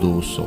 200,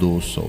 200,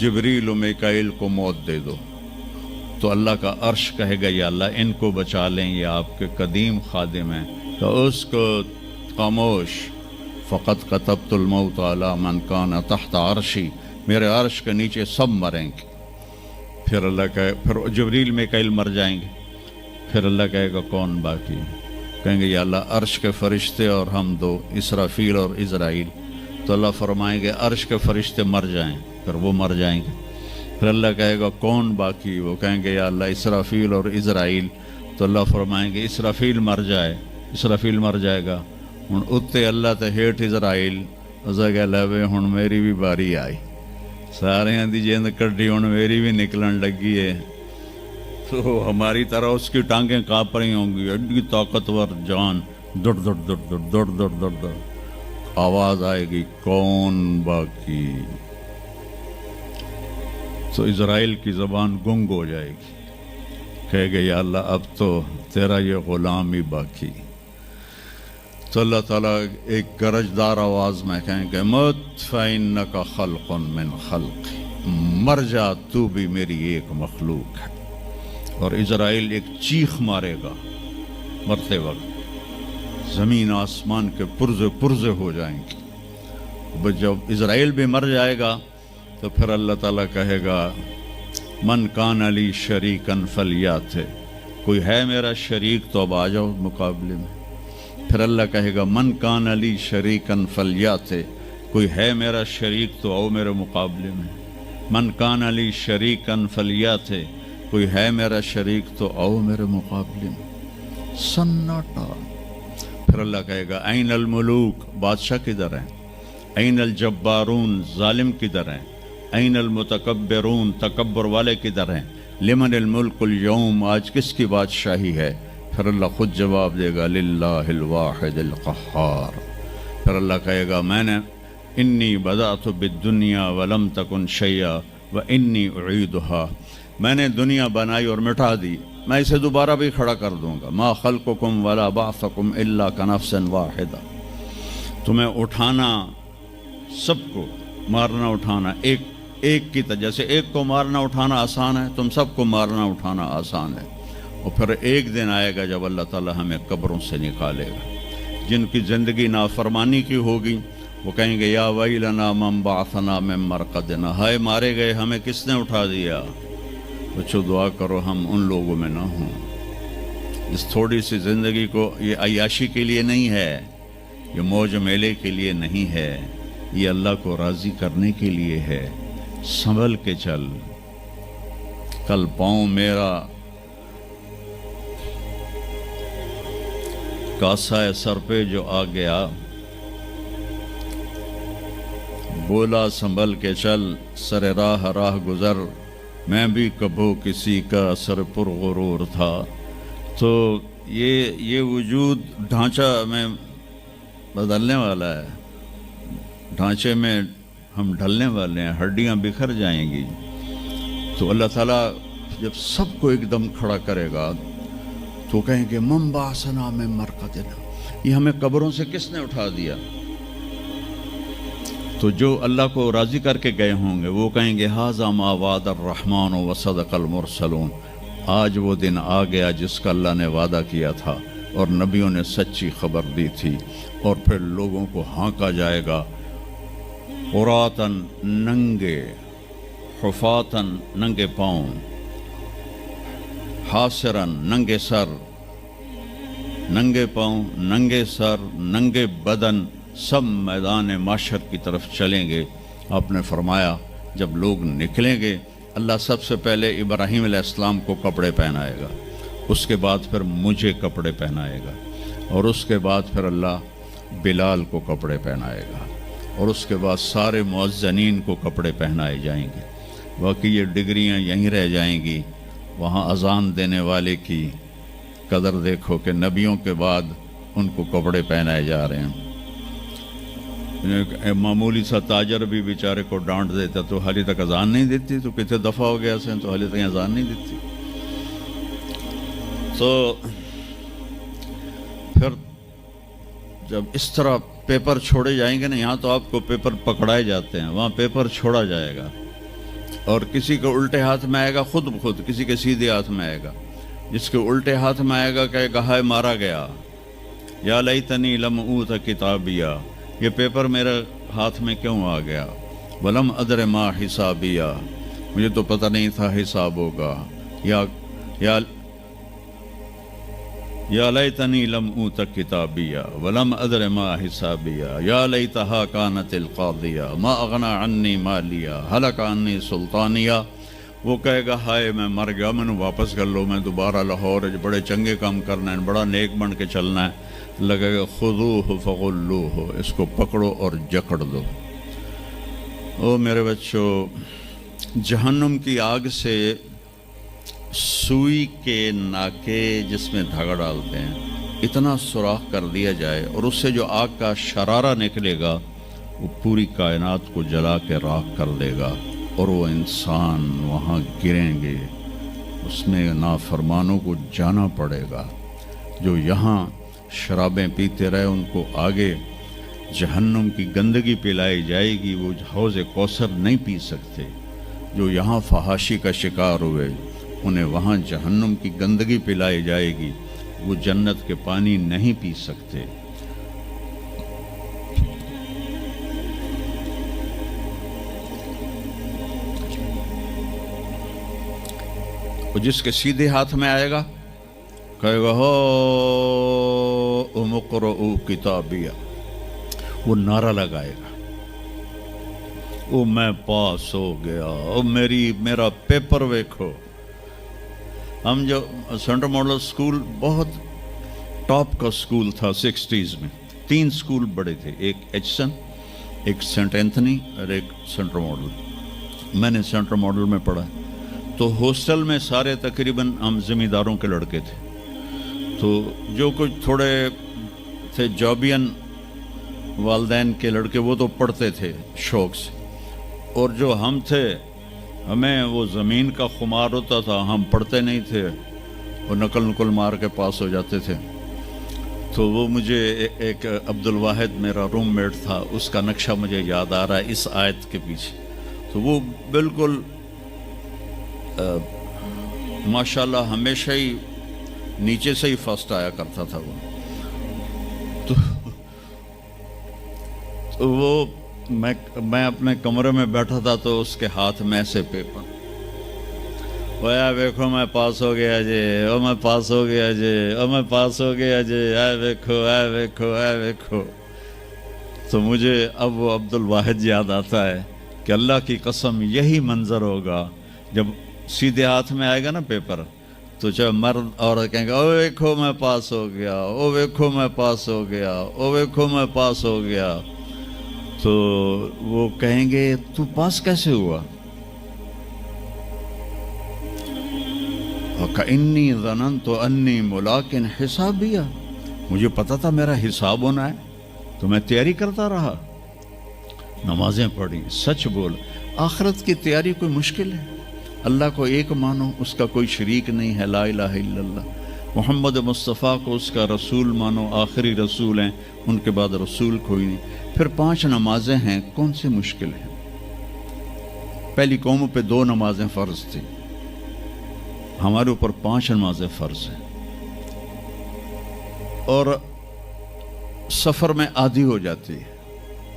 جبریل و میکائیل کو موت دے دو، تو اللہ کا عرش کہے گا یا اللہ ان کو بچا لیں، یہ آپ کے قدیم خادم ہیں، تو اس کو خاموش، فقط کتبت الموت علی من کان تحت عرشی، میرے عرش کے نیچے سب مریں گے۔ پھر اللہ کہے، پھر جبریل میکائیل مر جائیں گے، پھر اللہ کہے گا کون باقی؟ کہیں گے یا اللہ عرش کے فرشتے اور ہم دو، اسرافیل اور عزرائیل۔ تو اللہ فرمائیں گے عرش کے فرشتے مر جائیں، پھر وہ مر جائیں گے۔ پھر اللہ کہے گا کون باقی؟ وہ کہیں گے یا اللہ اسرافیل اور عزرائیل۔ تو اللہ فرمائیں گے اسرافیل مر جائے، اسرافیل مر جائے گا، ہن اتنے اللہ تے ہیٹھ عزرائیل۔ اسا کہ لے ہن میری بھی باری آئی، سارے دی جیند کڈی ہن میری بھی نکلن لگی ہے۔ تو ہماری طرح اس کی ٹانگیں کانپ رہی ہوں گی، ایڈی طاقتور جان، دڑ دڑ دڑ دڑ دڑ دڑ دڑ دڑ، آواز آئے گی کون باقی؟ تو اسرائیل کی زبان گنگ ہو جائے گی، کہے گا یا اللہ اب تو تیرا یہ غلام ہی باقی۔ تو اللہ تعالیٰ ایک گرجدار آواز میں کہیں گے مت فإنک خلق من خلق، مر جا تو بھی میری ایک مخلوق ہے۔ اور اسرائیل ایک چیخ مارے گا مرتے وقت، زمین آسمان کے پرزے پرزے ہو جائیں گے۔ جب اسرائیل بھی مر جائے گا تو پھر اللہ تعالیٰ کہے گا من کان علی شریکن فلیات، کوئی ہے میرا شریک تو اب آ جاؤ مقابلے میں۔ پھر اللہ کہے گا من کان علی شریکن فلیات، کوئی ہے میرا شریک تو آؤ میرے مقابلے میں۔ من کان علی شریکن فلیات، کوئی ہے میرا شریک تو آؤ میرے مقابلے میں۔ سناٹا۔ پھر اللہ کہے گا این الملوک، بادشاہ کدھر ہیں؟ این الجبارون، ظالم کدھر ہیں؟ این المتکبرون، تکبر والے کدھر ہیں؟ لمن الملک اليوم، آج کس کی بادشاہی ہے؟ پھر اللہ خود جواب دے گا للہ الواحد القہار۔ پھر اللہ کہے گا میں نے انی بدأت بالدنیا ولم تکن شیئا وانی اعیدها، میں نے دنیا بنائی اور مٹا دی، میں اسے دوبارہ بھی کھڑا کر دوں گا۔ ما خلقکم ولا بعثکم الا کنفس واحدہ، تمہیں اٹھانا، سب کو مارنا اٹھانا ایک کی طرح، جیسے ایک کو مارنا اٹھانا آسان ہے، تم سب کو مارنا اٹھانا آسان ہے۔ اور پھر ایک دن آئے گا جب اللہ تعالیٰ ہمیں قبروں سے نکالے گا۔ جن کی زندگی نافرمانی کی ہوگی وہ کہیں گے یا ویلنا من بعثنا من مرقدنا، ہائے مارے گئے ہمیں کس نے اٹھا دیا؟ بچو دعا کرو ہم ان لوگوں میں نہ ہوں۔ اس تھوڑی سی زندگی کو یہ عیاشی کے لیے نہیں ہے، یہ موج میلے کے لیے نہیں ہے، یہ اللہ کو راضی کرنے کے لیے ہے۔ سنبھل کے چل، کل پاؤں میرا کاسا سر پہ جو آ گیا، بولا سنبھل کے چل سر راہ راہ گزر، میں بھی کبھو کسی کا سر پر غرور تھا۔ تو یہ وجود ڈھانچہ میں بدلنے والا ہے، ڈھانچے میں ہم ڈھلنے والے ہیں، ہڈیاں بکھر جائیں گی۔ تو اللہ تعالیٰ جب سب کو ایک دم کھڑا کرے گا تو کہیں گے من بعثنا من مرقدنا، یہ ہمیں قبروں سے کس نے اٹھا دیا؟ تو جو اللہ کو راضی کر کے گئے ہوں گے وہ کہیں گے ھذا ما وعد الرحمن وصدق المرسلون، آج وہ دن آ گیا جس کا اللہ نے وعدہ کیا تھا اور نبیوں نے سچی خبر دی تھی۔ اور پھر لوگوں کو ہانکا جائے گا عراۃً، ننگے، حفاۃً، ننگے پاؤں، حاسراً، ننگے سر، ننگے پاؤں، ننگے سر، ننگے بدن، سب میدان معاشر کی طرف چلیں گے۔ آپ نے فرمایا جب لوگ نکلیں گے اللہ سب سے پہلے ابراہیم علیہ السلام کو کپڑے پہنائے گا، اس کے بعد پھر مجھے کپڑے پہنائے گا، اور اس کے بعد پھر اللہ بلال کو کپڑے پہنائے گا، اور اس کے بعد سارے مؤذنین کو کپڑے پہنائے جائیں گے۔ باقی یہ ڈگریاں یہیں رہ جائیں گی۔ وہاں اذان دینے والے کی قدر دیکھو کہ نبیوں کے بعد ان کو کپڑے پہنائے جا رہے ہیں۔ معمولی سا تاجر بھی بیچارے کو ڈانٹ دیتا تو حالی تک اذان نہیں دیتی، تو کتنے دفعہ ہو گیا سے تو حالی تک اذان نہیں دیتی۔ تو پھر جب اس طرح پیپر چھوڑے جائیں گے نا، یہاں تو آپ کو پیپر پکڑائے جاتے ہیں، وہاں پیپر چھوڑا جائے گا، اور کسی کے الٹے ہاتھ میں آئے گا خود بخود، کسی کے سیدھے ہاتھ میں آئے گا. جس کے الٹے ہاتھ میں آئے گا کہے گا ہائے مارا گیا، یا لیتنی لم اوت کتابیہ، یہ پیپر میرے ہاتھ میں کیوں آ گیا، ولم ادر ما حسابیہ، مجھے تو پتہ نہیں تھا حساب ہوگا، یا لیتنی لم اوت کتابیہ ولم ادر ما حسابیہ، یا لیتہا کانت القاضیہ ما اغنی عنی مالیہ ہلک عنی سلطانیہ. وہ کہے گا ہائے میں مر گیا، میں نے واپس کر لو، میں دوبارہ لاہور بڑے چنگے کام کرنا ہے، بڑا نیک بن کے چلنا ہے. لگے گا خذوہ فغلوہ، اس کو پکڑو اور جکڑ دو. او میرے بچوں، جہنم کی آگ سے سوئی کے ناکے جس میں دھاگا ڈالتے ہیں اتنا سوراخ کر دیا جائے، اور اس سے جو آگ کا شرارہ نکلے گا وہ پوری کائنات کو جلا کے راکھ کر دے گا، اور وہ انسان وہاں گریں گے، اس میں نافرمانوں کو جانا پڑے گا. جو یہاں شرابیں پیتے رہے ان کو آگے جہنم کی گندگی پلائی جائے گی، وہ حوض کوثر نہیں پی سکتے. جو یہاں فحاشی کا شکار ہوئے انہیں وہاں جہنم کی گندگی پلائی جائے گی، وہ جنت کے پانی نہیں پی سکتے. جس کے سیدھے ہاتھ میں آئے گا کہے گا ہو اقرؤ کتابیہ، وہ نعرہ لگائے گا، او میں پاس ہو گیا، او میرا پیپر ویکھو. ہم جو سینٹرل ماڈل سکول بہت ٹاپ کا سکول تھا 60s میں، 3 سکول بڑے تھے، ایک ایچسن، ایک سینٹ اینتھنی اور ایک سینٹرل ماڈل. میں نے سینٹرل ماڈل میں پڑھا، تو ہاسٹل میں سارے تقریباً ہم زمینداروں کے لڑکے تھے. تو جو کچھ تھوڑے تھے جابین والدین کے لڑکے وہ تو پڑھتے تھے شوق سے، اور جو ہم تھے ہمیں وہ زمین کا خمار ہوتا تھا، ہم پڑھتے نہیں تھے اور نقل مار کے پاس ہو جاتے تھے. تو وہ مجھے ایک عبد الواحد میرا روم میٹ تھا، اس کا نقشہ مجھے یاد آ رہا ہے اس آیت کے پیچھے. تو وہ بالکل ماشاءاللہ ہمیشہ ہی نیچے سے ہی فرسٹ آیا کرتا تھا. وہ تو وہ میں اپنے کمرے میں بیٹھا تھا تو اس کے ہاتھ میں سے پیپر، اویا ویکھو میں پاس ہو گیا جی، او میں پاس ہو گیا جی، او میں پاس ہو گیا جی، اے ویکھو اے ویکھو اے ویکھو. تو مجھے اب وہ عبد الواحد یاد آتا ہے کہ اللہ کی قسم یہی منظر ہوگا جب سیدھے ہاتھ میں آئے گا نا پیپر، تو چاہے مرد عورت کہیں گے او ویکھو میں پاس ہو گیا، او ویکھو میں پاس ہو گیا، او ویکھو میں پاس ہو گیا. تو وہ کہیں گے تو پاس کیسے ہوا؟ وَكَإِنِّي ظَنَنْتُ أَنِّي مُلَاقٍ حِسَابِيَّ، مجھے پتا تھا میرا حساب ہونا ہے تو میں تیاری کرتا رہا، نمازیں پڑھی، سچ بول. آخرت کی تیاری کوئی مشکل ہے؟ اللہ کو ایک مانو، اس کا کوئی شریک نہیں ہے، لا الہ الا اللہ. محمد مصطفیٰ کو اس کا رسول مانو، آخری رسول ہیں، ان کے بعد رسول کوئی نہیں. پھر 5 نمازیں ہیں، کون سی مشکل ہیں؟ پہلی قوموں پہ 2 نمازیں فرض تھی، ہمارے اوپر 5 نمازیں فرض ہیں. اور سفر میں آدھی ہو جاتی ہے.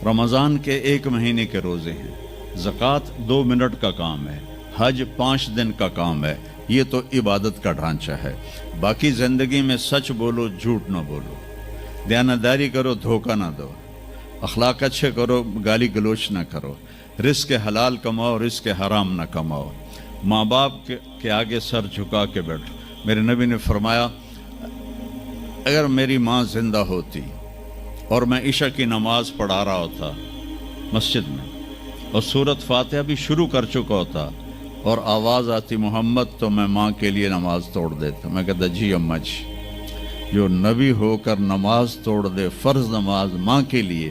رمضان کے 1 مہینے کے روزے ہیں، زکوٰۃ 2 منٹ کا کام ہے، حج 5 دن کا کام ہے. یہ تو عبادت کا ڈھانچہ ہے. باقی زندگی میں سچ بولو، جھوٹ نہ بولو، دیانتداری کرو، دھوکہ نہ دو، اخلاق اچھے کرو، گالی گلوچ نہ کرو، رزق حلال کماؤ، رزق حرام نہ کماؤ، ماں باپ کے آگے سر جھکا کے بیٹھو. میرے نبی نے فرمایا اگر میری ماں زندہ ہوتی اور میں عشاء کی نماز پڑھا رہا ہوتا مسجد میں اور سورۃ فاتحہ بھی شروع کر چکا ہوتا اور آواز آتی محمد، تو میں ماں کے لیے نماز توڑ دیتا. میں کہتا جی اماں جی، جو نبی ہو کر نماز توڑ دے، فرض نماز ماں کے لیے.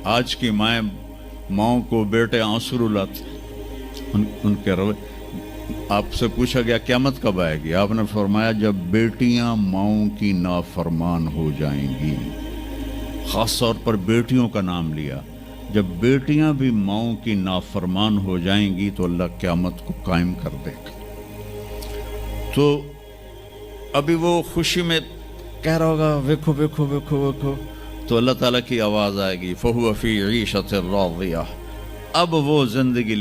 آج کی ماؤں کو بیٹے آنسو رلاتے ان کے روے. آپ سے پوچھا گیا قیامت کب آئے گی؟ آپ نے فرمایا جب بیٹیاں ماؤں کی نافرمان ہو جائیں گی. خاص طور پر بیٹیوں کا نام لیا. جب بیٹیاں بھی ماؤں کی نافرمان ہو جائیں گی تو اللہ قیامت کو قائم کر دے گا. تو ابھی وہ خوشی میں کہہ رہا ہوگا ویکھو ویکھو ویکھو ویکھو، تو اللہ تعالیٰ کی آواز آئے گی فَهُوَ فِي عِيشَةٍ رَاضِيَةٍ، اب وہ زندگی